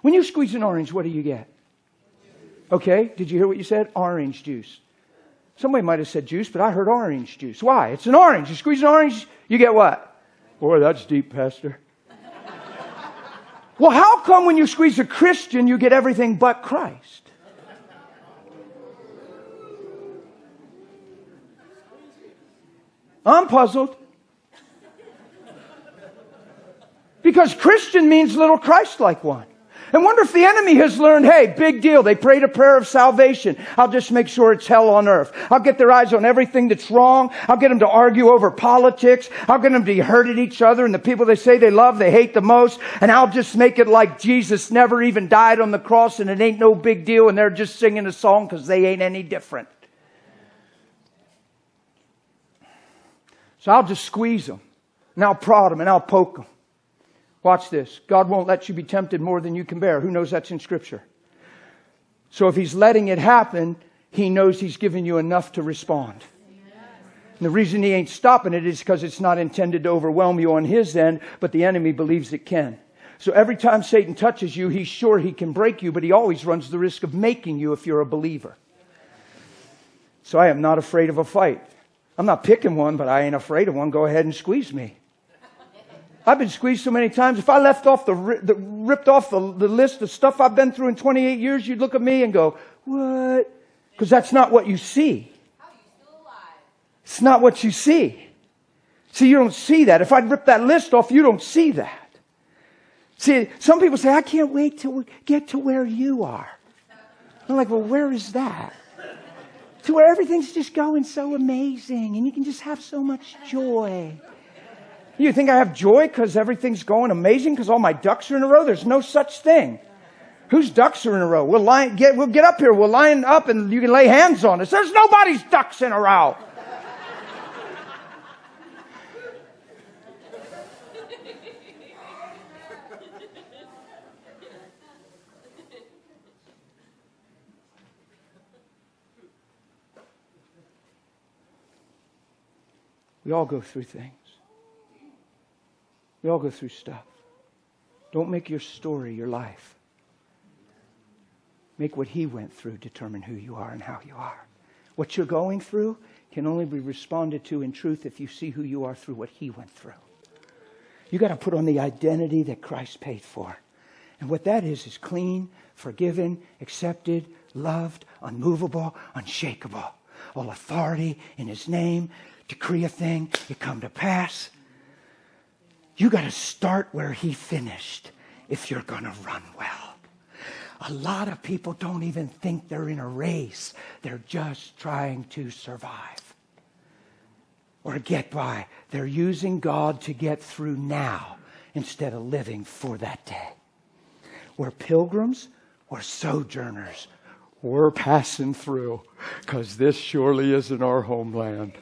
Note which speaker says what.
Speaker 1: When you squeeze an orange, what do you get? Okay, did you hear what you said? Orange juice. Somebody might have said juice, but I heard orange juice. Why? It's an orange. You squeeze an orange, you get what? Boy, that's deep, Pastor. Well, how come when you squeeze a Christian, you get everything but Christ? I'm puzzled. Because Christian means little Christ-like one. And wonder if the enemy has learned, hey, big deal. They prayed a prayer of salvation. I'll just make sure it's hell on earth. I'll get their eyes on everything that's wrong. I'll get them to argue over politics. I'll get them to be hurt at each other. And the people they say they love, they hate the most. And I'll just make it like Jesus never even died on the cross and it ain't no big deal. And they're just singing a song because they ain't any different. So I'll just squeeze them. And I'll prod them and I'll poke them. Watch this. God won't let you be tempted more than you can bear. Who knows that's in Scripture? So if He's letting it happen, He knows He's given you enough to respond. And the reason He ain't stopping it is because it's not intended to overwhelm you on His end, but the enemy believes it can. So every time Satan touches you, he's sure he can break you, but he always runs the risk of making you if you're a believer. So I am not afraid of a fight. I'm not picking one, but I ain't afraid of one. Go ahead and squeeze me. I've been squeezed so many times. If I left off ripped off the list of stuff I've been through in 28 years, you'd look at me and go, what? Because that's not what you see.
Speaker 2: How are you still alive?
Speaker 1: It's not what you see. See, you don't see that. If I'd rip that list off, you don't see that. See, some people say, I can't wait to get to where you are. I'm like, well, where is that? To where everything's just going so amazing and you can just have so much joy. You think I have joy because everything's going amazing because all my ducks are in a row? There's no such thing. Whose ducks are in a row? We'll get up here. We'll line up and you can lay hands on us. There's nobody's ducks in a row. We all go through things. We all go through stuff. Don't make your story your life. Make what He went through determine who you are and how you are. What you're going through can only be responded to in truth if you see who you are through what He went through. You got to put on the identity that Christ paid for. And what that is clean, forgiven, accepted, loved, unmovable, unshakable. All authority in His name. Decree a thing, it come to pass. You got to start where He finished if you're going to run well. A lot of people don't even think they're in a race. They're just trying to survive or get by. They're using God to get through now instead of living for that day. We're pilgrims, we're sojourners. We're passing through because this surely isn't our homeland.